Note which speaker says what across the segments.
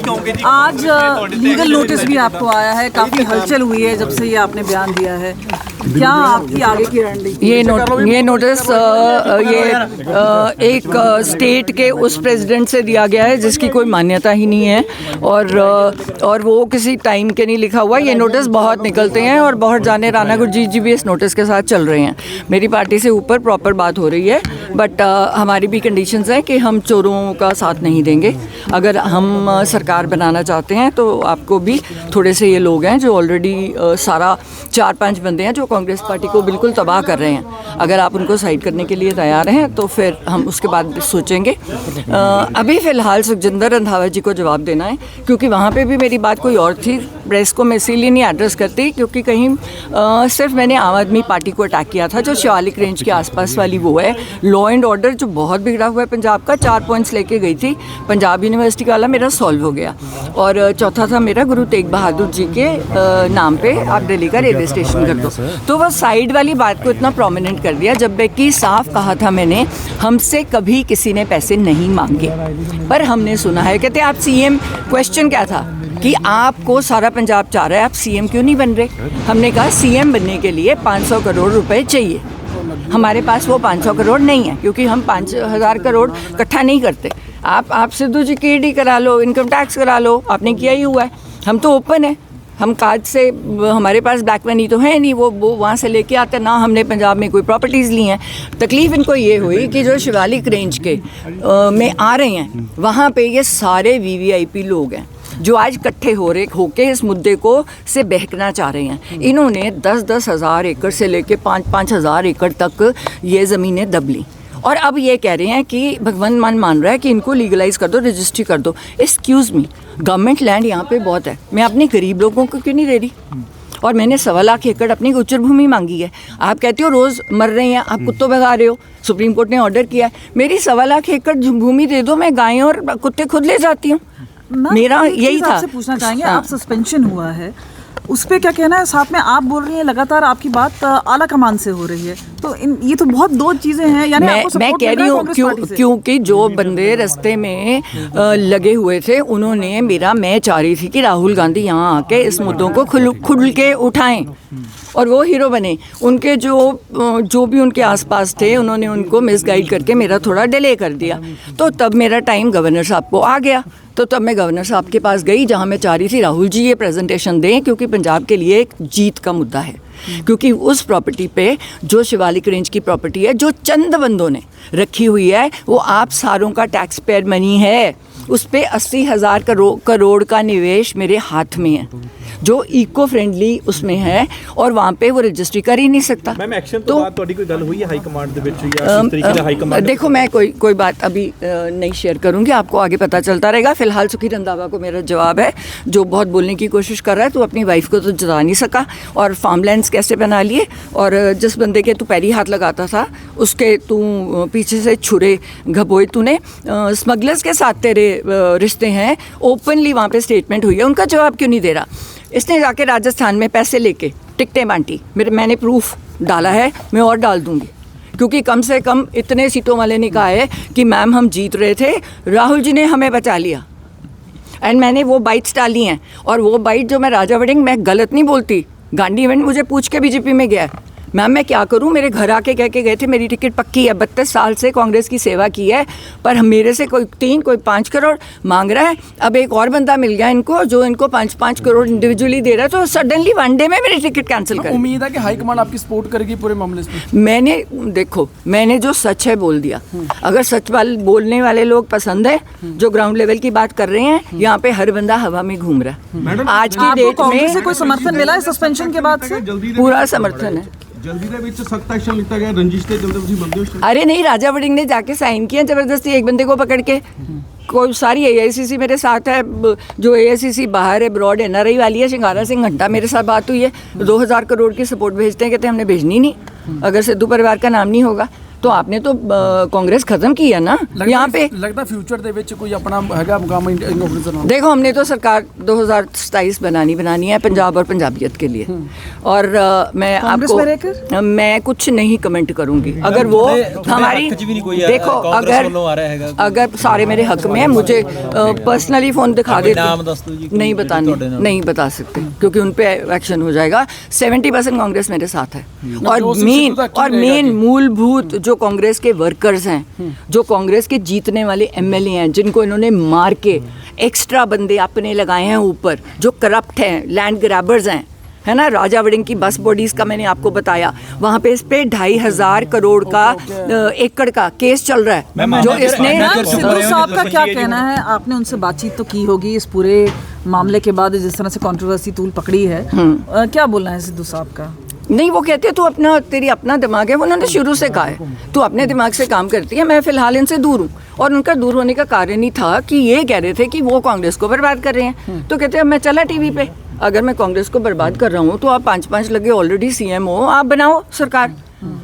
Speaker 1: कहोगे जी?
Speaker 2: आज legal notice भी आपको आया है, काफी हलचल हुई है जब से ये आपने बयान दिया है, क्या आपकी आगे की रणनीति?
Speaker 3: ये नोटिस एक स्टेट के उस प्रेसिडेंट से दिया गया है जिसकी कोई मान्यता ही नहीं है, और वो किसी टाइम के नहीं लिखा हुआ। ये नोटिस बहुत निकलते हैं और बहुत जाने राणा गुरजीत जी भी इस नोटिस के साथ चल रहे हैं। मेरी पार्टी से ऊपर प्रॉपर बात हो रही है, बट हमारी भी कंडीशंस हैं कि हम चोरों का साथ नहीं देंगे। अगर हम सरकार बनाना चाहते हैं तो आपको भी थोड़े से ये लोग हैं जो ऑलरेडी सारा 4-5 बंदे हैं जो कांग्रेस पार्टी को बिल्कुल तबाह कर रहे हैं, अगर आप उनको साइड करने के लिए तैयार हैं तो फिर हम उसके बाद सोचेंगे। अभी फ़िलहाल सुखजिंदर रंधावा जी को जवाब देना है, क्योंकि वहाँ पे भी मेरी बात कोई और थी। प्रेस को मैं इसीलिए नहीं एड्रेस करती क्योंकि कहीं सिर्फ मैंने आम आदमी पार्टी को अटैक किया था, जो शिवालिक रेंज के आसपास वाली वो है। लॉ एंड ऑर्डर जो बहुत बिगड़ा हुआ है पंजाब का, 4 पॉइंट्स लेके गई थी, पंजाब यूनिवर्सिटी वाला मेरा सॉल्व हो गया। और चौथा था मेरा गुरु तेग बहादुर जी के नाम पे आप दिल्ली का रेलवे स्टेशन कर दो। तो वो साइड वाली बात को इतना प्रोमिनेंट कर दिया, जबकि साफ कहा था मैंने, हमसे कभी किसी ने पैसे नहीं मांगे। पर हमने सुना है, कहते आप सीएम, क्वेश्चन क्या था कि आपको सारा पंजाब चाह रहा है, आप सीएम क्यों नहीं बन रहे? हमने कहा सीएम बनने के लिए 500 करोड़ रुपए चाहिए। हमारे पास वो 500 करोड़ नहीं है, क्योंकि हम 5000 करोड़ इकट्ठा नहीं करते। आप सिद्धू जी की ईडी करा लो, इनकम टैक्स करा लो, आपने किया ही हुआ है। हम तो ओपन है, हम कार्ड से, हमारे पास ब्लैक मनी तो है नहीं, वो वहाँ से लेके आते ना। हमने पंजाब में कोई प्रॉपर्टीज़ ली हैं। तकलीफ़ इनको ये हुई कि जो शिवालिक रेंज के में आ रहे हैं, वहाँ पे ये सारे वीवीआईपी लोग हैं जो आज इकट्ठे होके इस मुद्दे को से बहकना चाह रहे हैं। इन्होंने 10-10 हज़ार एकड़ से लेके 5-5 हज़ार एकड़ तक ये ज़मीनें दब ली, और अब ये कह रहे हैं कि भगवान मान रहा है कि इनको लीगलाइज कर दो, रजिस्ट्री कर दो। एक्सक्यूज़ मी, गवर्नमेंट लैंड यहाँ पे बहुत है, मैं अपने गरीब लोगों को क्यों नहीं दे रही? और मैंने 1.25 लाख एकड़ अपनी गोचर भूमि मांगी है। आप कहते हो रोज़ मर रहे हैं, आप कुत्तों भगा रहे हो, सुप्रीम कोर्ट ने ऑर्डर किया है, मेरी 1.25 लाख एकड़ भूमि दे दो, मैं गायें और कुत्ते खुद ले जाती हूँ। मेरा यही था।
Speaker 2: आपसे पूछना चाहेंगे, आप सस्पेंशन हुआ है, उस पर क्या कहना है? साथ में आप बोल रही हैं लगातार आपकी बात आला कमान से हो रही है, तो ये तो बहुत दो चीज़ें हैं। यानी
Speaker 3: मैं कह रही हूँ क्योंकि जो बंदे रास्ते में लगे हुए थे, उन्होंने मैं चाह रही थी कि राहुल गांधी यहाँ आके इस मुद्दों को खुल के उठाएं और वो हीरो बने। उनके जो भी उनके आसपास थे, उन्होंने उनको मिसगाइड करके मेरा थोड़ा डिले कर दिया। तो तब मेरा टाइम गवर्नर साहब को आ गया, तो तब मैं गवर्नर साहब के पास गई, जहां मैं चाह रही थी राहुल जी ये प्रेजेंटेशन दें, क्योंकि पंजाब के लिए एक जीत का मुद्दा है। क्योंकि उस प्रॉपर्टी पे, जो शिवालिक रेंज की प्रॉपर्टी है, जो चंद बंदों ने रखी हुई है, वो आप सारों का टैक्स पेयर मनी है। उस पे 80,000 करोड़ का निवेश मेरे हाथ में है, जो इको फ्रेंडली उसमें है, और वहाँ पे वो रजिस्ट्री कर ही नहीं सकता।
Speaker 1: मैम, एक्शन तो बाद ਤੁਹਾਡੀ ਕੋਈ ਗੱਲ ਹੋਈ ਹੈ ਹਾਈ ਕਮਾਂਡ ਦੇ ਵਿੱਚ ਜਾਂ किस तरीके से हाई कमांड?
Speaker 3: देखो, मैं कोई बात अभी नहीं शेयर करूँगी, आपको आगे पता चलता रहेगा। फिलहाल सुखी रंधावा को मेरा जवाब है, जो बहुत बोलने की कोशिश कर रहा है, तो अपनी वाइफ को तो जता नहीं सका, और फार्मलैंड्स कैसे बना लिए, और जिस बंदे के तू पैरी हाथ लगाता था, उसके तू पीछे से छुरे घबोए तूने। स्मगलर्स के साथ तेरे रिश्ते हैं, ओपनली वहाँ पे स्टेटमेंट हुई है, उनका जवाब क्यों नहीं दे रहा? इसने जाके राजस्थान में पैसे लेके टिकटें बांटी, मैंने प्रूफ डाला है, मैं और डाल दूंगी, क्योंकि कम से कम इतने सीटों वाले ने कहा है कि मैम हम जीत रहे थे, राहुल जी ने हमें बचा लिया, एंड मैंने वो बाइट्स डाली हैं। और वो बाइट जो मैं राजा वड़िंग, मैं गलत नहीं बोलती, गांधी इवेंट मुझे पूछ के बीजेपी में गया, मैम मैं क्या करूं, मेरे घर आके कह के गए थे मेरी टिकट पक्की है, 32 साल से कांग्रेस की सेवा की है, पर हम मेरे से कोई 3 कोई 5 करोड़ मांग रहा है। अब एक और बंदा मिल गया इनको, जो इनको 5-5 करोड़ इंडिविजुअली दे रहा है, तो सडनली वन डे में मेरी टिकट कैंसिल कर।
Speaker 4: उम्मीद है कि हाईकमान आपकी सपोर्ट करेगी पूरे मामले में।
Speaker 3: मैंने जो सच है बोल दिया। अगर सच बोलने वाले लोग पसंद है, जो ग्राउंड लेवल की बात कर रहे हैं, यहाँ पे हर बंदा हवा में घूम रहा है। आज की डेट में
Speaker 2: कोई समर्थन मिला है सस्पेंशन के बाद से?
Speaker 3: पूरा समर्थन है।
Speaker 5: जल्दी ਦੇ ਵਿੱਚ सख्त एक्शन लिखा गया, रंजिश के चलते ਤੁਸੀਂ ਬੰਦੇ हो?
Speaker 3: अरे नहीं, राजा वड़िंग ने जाके साइन किया जबरदस्ती एक बंदे को पकड़ के। कोई सारी AICC मेरे साथ है, जो AICC बाहर है, ब्रॉड NRI वाली है, शिंगारा सिंह घंटा मेरे साथ बात हुई है, 2000 करोड़ की सपोर्ट भेजते हैं, कहते हैं हमने भेजनी नहीं अगर सिद्धू परिवार का नाम नहीं होगा। तो आपने तो कांग्रेस खत्म की है ना यहाँ पे।
Speaker 4: लगता फ्यूचर ਦੇ ਵਿੱਚ ਕੋਈ ਆਪਣਾ ਹੈਗਾ ਮੁਕਾਮ ਕਾਂਗਰਸ ਨਾਲ?
Speaker 3: देखो हमने तो सरकार 2027 बनानी है पंजाब और पंजाबियत के लिए, और मैं
Speaker 2: कांग्रेस
Speaker 3: आपको
Speaker 2: में रहकर?
Speaker 3: मैं कुछ नहीं कमेंट करूंगी। अगर वो हमारी देखो अगर सारे मेरे हक में है, मुझे पर्सनली फोन दिखा दे, नहीं बता सकते क्योंकि उन पे एक्शन हो जाएगा। 70% कांग्रेस मेरे साथ है, और मेन मूलभूत जो कांग्रेस के वर्कर्स हैं, जो कांग्रेस के जीतने वाले एमएलए हैं, जिनको इन्होंने मार के एक्स्ट्रा बंदे अपने लगाए हैं ऊपर, जो करप्ट हैं, लैंड ग्रैबर्स हैं, है ना। राजा वड़िंग की बस बॉडीज का मैंने आपको बताया, वहाँ पे इस पे 2,500 करोड़ का एकड़ का केस चल रहा है जो इसने।
Speaker 2: सिद्धू साहब का क्या कहना है? आपने उनसे बातचीत तो की होगी इस पूरे मामले के बाद, जिस तरह से कंट्रोवर्सी तूल पकड़ी है, क्या बोलना है सिद्धू साहब का?
Speaker 3: नहीं, वो कहते हैं तू तेरी अपना दिमाग है, उन्होंने शुरू से कहा है तू अपने दिमाग से काम करती है। मैं फिलहाल इनसे दूर हूँ, और उनका दूर होने का कारण ही था कि ये कह रहे थे कि वो कांग्रेस को बर्बाद कर रहे हैं। तो कहते हैं मैं चला टीवी पे, अगर मैं कांग्रेस को बर्बाद कर रहा हूँ तो आप 5-5 लगे ऑलरेडी सीएम हो, आप बनाओ सरकार,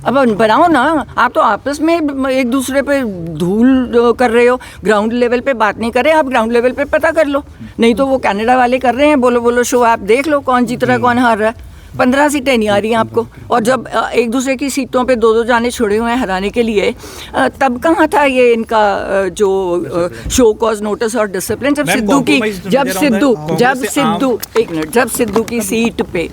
Speaker 3: अब बनाओ ना। आप तो आपस में एक दूसरे पे धूल कर रहे हो, ग्राउंड लेवल पे बात नहीं कर रहे, आप ग्राउंड लेवल पे पता कर लो। नहीं तो वो कनाडा वाले कर रहे हैं, बोलो शो, आप देख लो कौन जीत रहा है कौन हार रहा है। 15 सीटें नहीं आ रही हैं आपको, और जब एक दूसरे की सीटों पे 2-2 जाने छोड़े हुए हैं हराने के लिए, तब कहाँ था ये इनका जो शो कॉज नोटिस और डिसिप्लिन। जब सिद्धू की सीट पे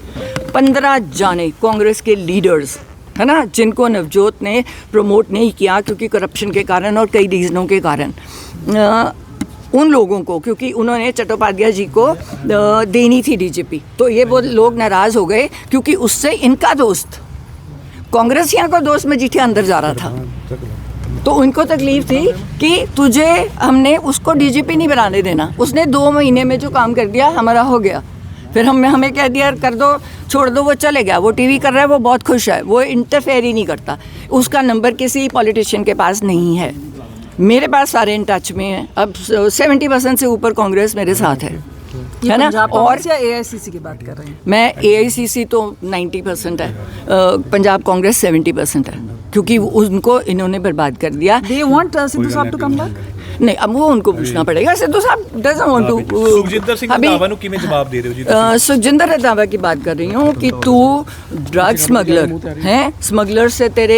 Speaker 3: 15 जाने कांग्रेस के लीडर्स, है ना, जिनको नवजोत ने प्रमोट नहीं किया क्योंकि करप्शन के कारण और कई रीजनों के कारण, उन लोगों को, क्योंकि उन्होंने चट्टोपाध्याय जी को देनी थी डीजीपी, तो ये वो लोग नाराज़ हो गए क्योंकि उससे इनका दोस्त, कांग्रेसियों का दोस्त मजीठिया अंदर जा रहा था। तो उनको तकलीफ थी कि तुझे हमने उसको डीजीपी नहीं बनाने देना। उसने 2 महीने में जो काम कर दिया हमारा हो गया। फिर हमें कह दिया कर दो, छोड़ दो, वो चले गया, वो टीवी कर रहा है, वो बहुत खुश है, वो इंटरफेयर ही नहीं करता। उसका नंबर किसी पॉलिटिशियन के पास नहीं है, मेरे पास सारे इन टच में हैं। अब 70% से ऊपर कांग्रेस मेरे साथ है ना। और
Speaker 2: AICC की बात कर रहे हैं?
Speaker 3: मैं AICC तो 90% है, पंजाब कांग्रेस 70% है, क्योंकि उनको इन्होंने बरबाद कर दिया।
Speaker 2: They want सिद्धू साहब to come back?
Speaker 3: नहीं, अब वो उनको पूछना पड़ेगा। सिद्धू साहब doesn't want to।
Speaker 1: Sukhjinder Singh Randhawa ਨੂੰ ਕਿਵੇਂ ਜਵਾਬ ਦੇ ਰਹੇ ਹੋ ਜੀ?
Speaker 3: सुखजिंदर रंधावा की बात कर रही हूँ कि तू ड्रग स्मगलर है, स्मगलर से तेरे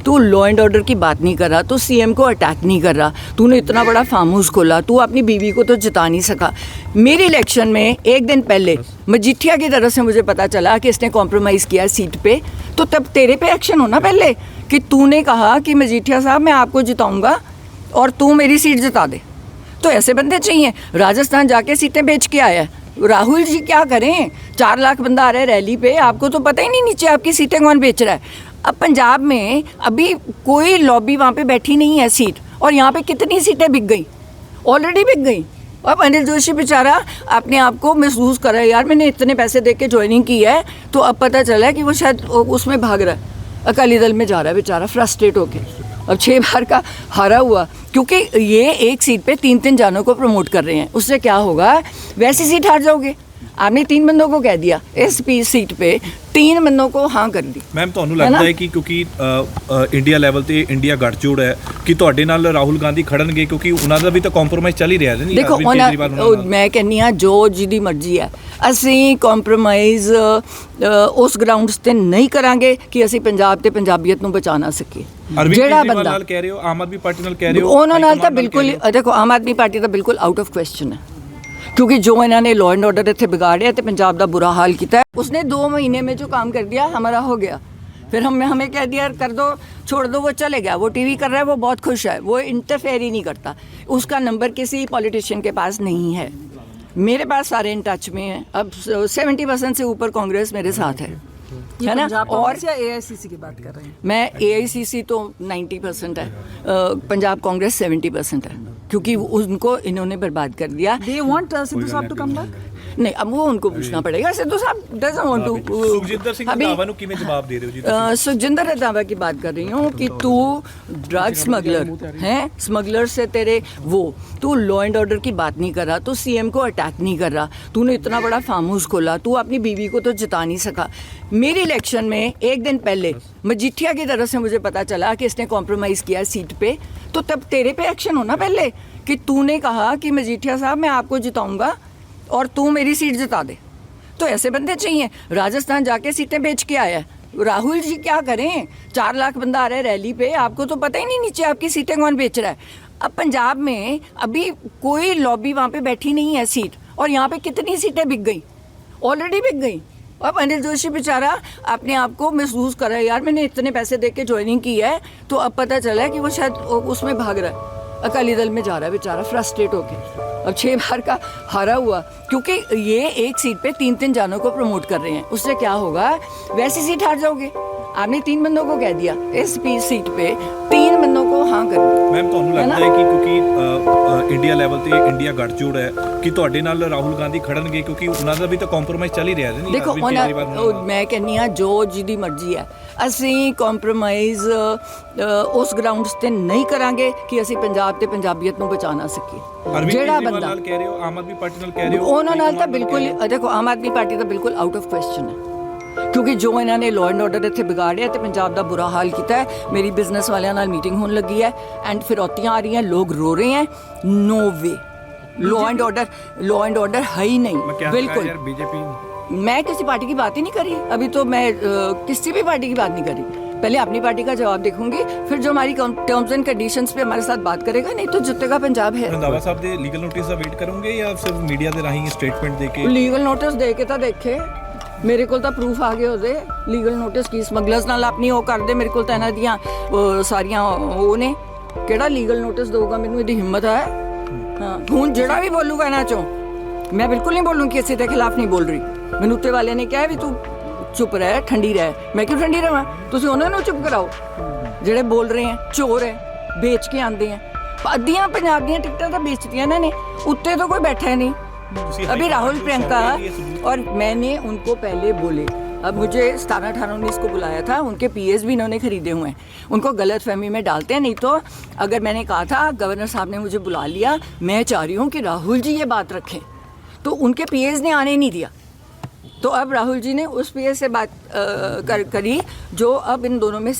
Speaker 3: तू लॉ एंड ऑर्डर की बात नहीं कर रहा, तू सीएम को अटैक नहीं कर रहा, तूने इतना बड़ा फार्म हाउस खोला, तू अपनी बीवी को तो जिता नहीं सका। मेरे इलेक्शन में एक दिन पहले मजीठिया की तरफ से मुझे पता चला कि इसने कॉम्प्रोमाइज़ किया सीट पे, तो तब तेरे पे एक्शन होना पहले कि तूने कहा कि मजीठिया साहब मैं आपको जिताऊंगा और तू मेरी सीट जिता दे। तो ऐसे बंदे चाहिए। राजस्थान जाके सीटें बेच के आया है। राहुल जी क्या करें? 4 लाख बंदा आ रहा है रैली पे, आपको तो पता ही नहीं नीचे आपकी सीटें कौन बेच रहा है। अब पंजाब में अभी कोई लॉबी वहाँ पे बैठी नहीं है सीट, और यहाँ पे कितनी सीटें बिक गई, ऑलरेडी बिक गई। अब अनिल जोशी बेचारा अपने आप को महसूस कर रहा है, यार मैंने इतने पैसे दे के ज्वाइनिंग की है, तो अब पता चला है कि वो शायद उसमें भाग रहा है, अकाली दल में जा रहा है बेचारा फ्रस्ट्रेट होके। अब 6 बार का हारा हुआ, क्योंकि ये एक सीट पे 3-3 जानों को प्रमोट कर रहे हैं। उससे क्या होगा? वैसी सीट हार जाओगे। आपने 3 बंदों को कह दिया, इस सीट पे 3 बंदों को हाँ कर दी।
Speaker 1: ਮੈਮ ਤੁਹਾਨੂੰ ਲੱਗਦਾ ਹੈ ਕਿ ਕਿਉਂਕਿ ਇੰਡੀਆ ਲੈਵਲ ਤੇ ਇੰਡੀਆ ਗੱਠਜੋੜ ਹੈ ਕਿ ਤੁਹਾਡੇ ਨਾਲ ਰਾਹੁਲ ਗਾਂਧੀ ਖੜਨਗੇ, ਕਿਉਂਕਿ ਉਹਨਾਂ ਦਾ ਵੀ ਤਾਂ ਕੰਪਰੋਮਾਈਜ਼ ਚੱਲ ਹੀ ਰਿਹਾ ਹੈ ਨਹੀਂ?
Speaker 3: ਦੇਖੋ ਮੈਂ ਕਹਿੰਦੀ ਹਾਂ ਜੋ ਜਿਹਦੀ ਮਰਜ਼ੀ ਹੈ, ਅਸੀਂ ਕੰਪਰੋਮਾਈਜ਼ ਉਸ ਗਰਾਊਂਡਸ ਤੇ ਨਹੀਂ ਕਰਾਂਗੇ ਕਿ ਅਸੀਂ ਪੰਜਾਬ ਤੇ ਪੰਜਾਬੀਅਤ ਨੂੰ ਬਚਾ ਨਾ ਸਕੀਏ। ਜਿਹੜਾ ਬੰਦਾ ਨਾਲ ਕਹਿ ਰਹੇ ਹੋ, ਆਮ ਆਦਮੀ ਪਾਰਟੀ ਨਾਲ ਕਹਿ ਰਹੇ ਹੋ, ਉਹਨਾਂ ਨਾਲ ਤਾਂ ਬਿਲਕੁਲ, ਦੇਖੋ ਆਮ ਆਦਮੀ ਪਾਰਟੀ ਤਾਂ ਬਿਲਕੁਲ ਆਊਟ ਆਫ ਕੁਐਸਚਨ ਹੈ, क्योंकि जो इन्होंने लॉ एंड ऑर्डर इतने बिगाड़े तो पंजाब का बुरा हाल किया है। उसने 2 महीने में जो काम कर दिया हमारा हो गया। फिर हमें कह दिया कर दो, छोड़ दो, वो चले गया, वो टीवी कर रहा है, वो बहुत खुश है, वो इंटरफेयर ही नहीं करता। उसका नंबर किसी पॉलिटिशियन के पास नहीं है, मेरे पास सारे इन टच में हैं। अब 70% से ऊपर कांग्रेस मेरे साथ है ना। और
Speaker 2: AICC की बात कर रहे हैं? मैं
Speaker 3: AICC तो 90% है, पंजाब कांग्रेस 70% है, क्योंकि उनको इन्होंने बर्बाद कर दिया।
Speaker 2: They want सिद्धू साहब to come back?
Speaker 3: नहीं, अब वो उनको पूछना पड़ेगा। सिद्धू साहब doesn't want to.
Speaker 1: Sukhjinder Singh Randhawa ਨੂੰ ਕਿਵੇਂ ਜਵਾਬ ਦੇ ਰਹੇ ਹੋ ਜੀ ਤੁਸੀਂ?
Speaker 3: सुखजिंदर रंधावा की बात कर रही हूँ कि तू ड्रग स्मगलर है, स्मगलर से तेरे वो, तू लॉ एंड ऑर्डर की बात नहीं कर रहा, तू सीएम को अटैक नहीं कर रहा, तूने इतना बड़ा फार्म हाउस खोला, तू अपनी बीवी को तो जिता नहीं सका। मेरी इलेक्शन में एक दिन पहले मजीठिया की तरफ से मुझे पता चला कि इसने कॉम्प्रोमाइज़ किया सीट पे, तो तब तेरे पे एक्शन होना पहले कि तूने कहा कि मजीठिया साहब मैं आपको जिताऊंगा और तू मेरी सीट जिता दे। तो ऐसे बंदे चाहिए। राजस्थान जाके सीटें बेच के आया है। राहुल जी क्या करें, 4 लाख बंदा आ रहा है रैली पे, आपको तो पता ही नहीं नीचे आपकी सीटें कौन बेच रहा है। अब पंजाब में अभी कोई लॉबी वहाँ पे बैठी नहीं है सीट, और यहाँ पे कितनी सीटें बिक गई, ऑलरेडी बिक गई। अब अनिल जोशी बेचारा अपने आप को महसूस कर रहा है, यार मैंने इतने पैसे दे के ज्वाइनिंग की है, तो अब पता चला है कि वो शायद उसमें भाग रहा है, अकाली दल में जा रहा है बेचारा फ्रस्ट्रेट होके। अब 6 बार का हारा हुआ, क्योंकि ये एक सीट पे 3-3 जानों को प्रमोट कर रहे हैं। उससे क्या होगा, वैसी सीट हार जाओगे। आपने 3 बंदों को कह दिया, इस सीट पे 3 बंदों को हाँ कर दिया।
Speaker 1: ਮੈਮ ਤੁਹਾਨੂੰ ਲੱਗਦਾ ਹੈ ਕਿ ਕਿਉਂਕਿ ਇੰਡੀਆ ਲੈਵਲ ਤੇ ਇੰਡੀਆ ਗੱਠਜੋੜ ਹੈ ਕਿ ਤੁਹਾਡੇ ਨਾਲ ਰਾਹੁਲ ਗਾਂਧੀ ਖੜਨਗੇ, ਕਿਉਂਕਿ ਉਹਨਾਂ ਦਾ ਵੀ ਤਾਂ ਕੰਪਰੋਮਾਈਜ਼ ਚੱਲ ਹੀ ਰਿਹਾ ਹੈ।
Speaker 3: ਦੇਖੋ ਮੈਂ ਕਹਿੰਦੀ ਹਾਂ ਜੋ ਜਿਹਦੀ ਮਰਜ਼ੀ ਹੈ, ਅਸੀਂ ਕੰਪਰੋਮਾਈਜ਼ ਉਸ ਗਰਾਊਂਡਸ ਤੇ ਨਹੀਂ ਕਰਾਂਗੇ ਕਿ ਅਸੀਂ ਪੰਜਾਬ ਤੇ ਪੰਜਾਬੀਅਤ ਨੂੰ ਬਚਾ ਨਾ ਸਕੀਏ। ਜਿਹੜਾ ਬੰਦਾ
Speaker 1: ਕਹਿ ਰਹੇ ਹੋ, ਆਮ ਆਦਮੀ ਪਾਰਟੀ ਨਾਲ ਕਹਿ ਰਹੇ ਹੋ,
Speaker 3: ਉਹਨਾਂ ਨਾਲ ਤਾਂ ਬਿਲਕੁਲ, ਦੇਖੋ ਆਮ ਆਦਮੀ ਪਾਰਟੀ ਤਾਂ ਬਿਲਕੁਲ ਆਊਟ ਆਫ ਕੁਐਸਚਨ ਹੈ, ਕਿਉਂਕਿ ਜੋ ਇਹਨਾਂ ਨੇ ਲਾਅ ਐਂਡ ਆਰਡਰ ਇੱਥੇ ਵਿਗਾੜਿਆ ਤੇ ਪੰਜਾਬ ਦਾ ਬੁਰਾ ਹਾਲ ਕੀਤਾ ਹੈ। ਮੇਰੀ ਬਿਜ਼ਨਸ ਵਾਲਿਆਂ ਨਾਲ ਮੀਟਿੰਗ ਹੋਣ ਲੱਗੀ ਹੈ ਐਂਡ ਫਿਰੌਤੀਆਂ ਆ ਰਹੀਆਂ, ਲੋग रो रहे हैं। No way, law and order है ही नहीं, बिल्कुल। मैं किसी पार्टी की बात ही नहीं करी अभी, तो मैं किसी भी पार्टी की बात नहीं करी। पहले अपनी पार्टी का जवाब देखूंगी, फिर जो हमारी टर्म्स एंड कंडीशंस पे हमारे साथ बात करेगा, नहीं तो जितेगा पंजाब है।
Speaker 1: ਰੰਧਾਵਾ ਸਾਹਿਬ ਦੇ ਲੀਗਲ ਨੋਟਿਸ ਦਾ ਵੇਟ ਕਰੋਗੇ ਜਾਂ ਸਿਰਫ ਮੀਡੀਆ ਦੇ ਰਾਹੀਂ ਸਟੇਟਮੈਂਟ ਦੇ ਕੇ?
Speaker 3: ਲੀਗਲ ਨੋਟਿਸ ਦੇ ਕੇ ਤਾਂ ਦੇਖੇ, ਮੇਰੇ ਕੋਲ ਤਾਂ ਪ੍ਰੂਫ ਆ ਗਏ ਉਹਦੇ। ਲੀਗਲ ਨੋਟਿਸ ਕੀ ਸਮਗਲਰਸ ਨਾਲ ਆਪਣੀ ਉਹ ਕਰਦੇ, ਮੇਰੇ ਕੋਲ ਤਾਂ ਇਹਨਾਂ ਦੀਆਂ ਸਾਰੀਆਂ ਉਹ ਨੇ। ਕਿਹੜਾ ਲੀਗਲ ਨੋਟਿਸ ਦਊਗਾ ਮੈਨੂੰ, ਇਹਦੀ ਹਿੰਮਤ ਹੈ? ਹਾਂ, ਹੁਣ ਜਿਹੜਾ ਵੀ ਬੋਲੂਗਾ ਇਹਨਾਂ ਚੋਂ, ਮੈਂ ਬਿਲਕੁਲ ਨਹੀਂ ਬੋਲੂੰ, ਕਿਸੇ ਦੇ ਖਿਲਾਫ ਨਹੀਂ ਬੋਲ ਰਹੀ। ਮੈਨੂੰ ਉੱਤੇ ਵਾਲਿਆਂ ਨੇ ਕਿਹਾ ਵੀ ਤੂੰ ਚੁੱਪ ਰਹਿ, ਠੰਡੀ ਰਹਿ। ਮੈਂ ਕਿਉਂ ਠੰਡੀ ਰਹਾਂ? ਤੁਸੀਂ ਉਹਨਾਂ ਨੂੰ ਚੁੱਪ ਕਰਾਓ ਜਿਹੜੇ ਬੋਲ ਰਹੇ ਹੈ, ਚੋਰ ਹੈ, ਵੇਚ ਕੇ ਆਉਂਦੇ ਹੈ। ਅੱਧੀਆਂ ਪੰਜਾਬ ਦੀਆਂ ਟਿਕਟਾਂ ਤਾਂ ਵੇਚਤੀਆਂ ਇਹਨਾਂ ਨੇ, ਉੱਤੇ तो कोई बैठा है नहीं। अभी राहुल प्रियंका, और मैंने उनको पहले बोले, अब मुझे 17, 18, 19 को बुलाया था, उनके पीएस भी इन्होंने खरीदे हुए हैं, उनको गलत फहमी में डालते हैं। नहीं तो अगर मैंने कहा था, गवर्नर साहब ने मुझे बुला लिया, मैं चाह रही हूँ कि राहुल जी ये बात रखें, तो उनके पीएस ने आने नहीं दिया। तो अब राहुल जी ने उस पीएस से बात करी जो अब इन दोनों में